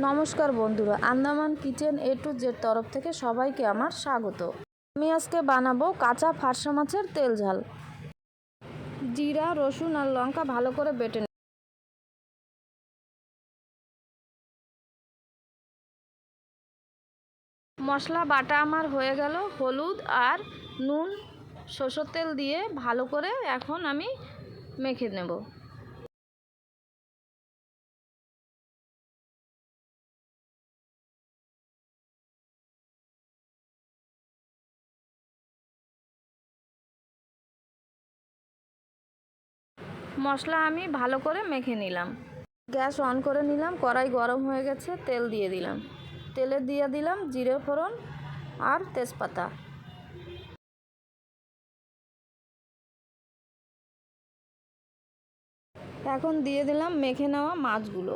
নমস্কার বন্ধুরা, Andaman kitchen A to Z তরফ থেকে সবাইকে আমার স্বাগত। আমি আজকে বানাবো কাঁচা ফারসা মাছের তেল ঝাল। জিরা, রসুন আর লঙ্কা ভালো করে বেটে নিন। মশলা বাটা আমার হয়ে গেল। হলুদ আর নুন, সরষের তেল দিয়ে ভালো করে এখন আমি মেখে নেব। মশলা আমি ভালো করে মেখে নিলাম। গ্যাস অন করে নিলাম, কড়াই গরম হয়ে গেছে, তেল দিয়ে দিলাম। তেলে দিয়ে দিলাম জিরে ফোড়ন আর তেজপাতা। এখন দিয়ে দিলাম মেখে নেওয়া মাছগুলো।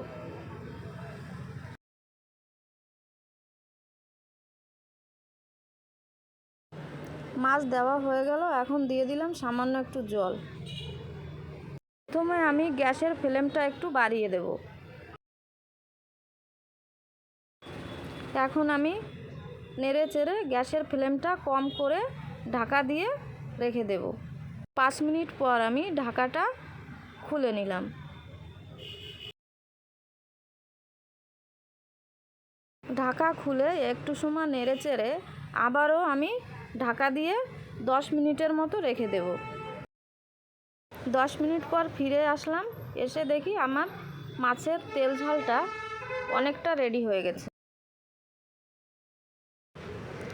মাছ দেওয়া হয়ে গেল, এখন দিয়ে দিলাম সামান্য একটু জল। প্রথমে আমি গ্যাসের ফ্লেমটা একটু বাড়িয়ে দেব। এখন আমি নেড়ে চেড়ে গ্যাসের ফ্লেমটা কম করে ঢাকা দিয়ে রেখে দেব। 5 মিনিট পর আমি ঢাকাটা খুলে নিলাম। ঢাকা খুলে একটু সময় নেড়ে চেড়ে আবারও আমি ঢাকা দিয়ে 10 মিনিটের মতো রেখে দেব। 10 মিনিট পর ফিরে আসলাম, এসে দেখি আমার মাছের তেল ঝালটা অনেকটা রেডি হয়ে গেছে।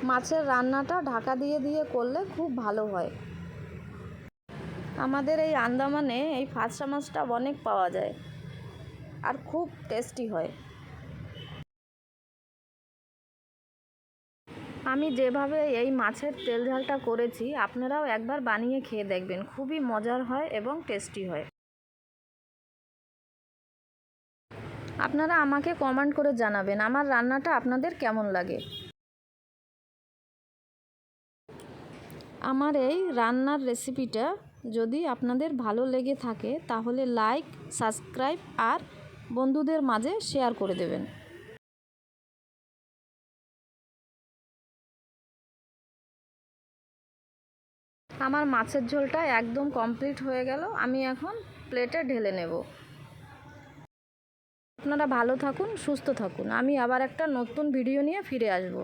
মাছের রান্নাটা ঢাকা দিয়ে দিয়ে করলে খুব ভালো হয়। আমাদের এই আন্দামানে এই ফারসা মাছটা অনেক পাওয়া যায় আর খুব টেস্টি হয়। আমি যেভাবে এই মাছের তেল ঝালটা করেছি আপনারাও একবার বানিয়ে খেয়ে দেখবেন, খুবই মজার হয় এবং টেস্টি হয়। আপনারা আমাকে কমেন্ট করে জানাবেন আমার রান্নাটা আপনাদের কেমন লাগে। আমার এই রান্নার রেসিপিটা যদি আপনাদের ভালো লেগে থাকে তাহলে লাইক, সাবস্ক্রাইব আর বন্ধুদের মাঝে শেয়ার করে দেবেন। আমার মাছের ঝোলটা একদম কমপ্লিট হয়ে গেল, আমি এখন প্লেটে ঢেলে নেব। আপনারা ভালো থাকুন, সুস্থ থাকুন। আমি আবার একটা নতুন ভিডিও নিয়ে ফিরে আসব।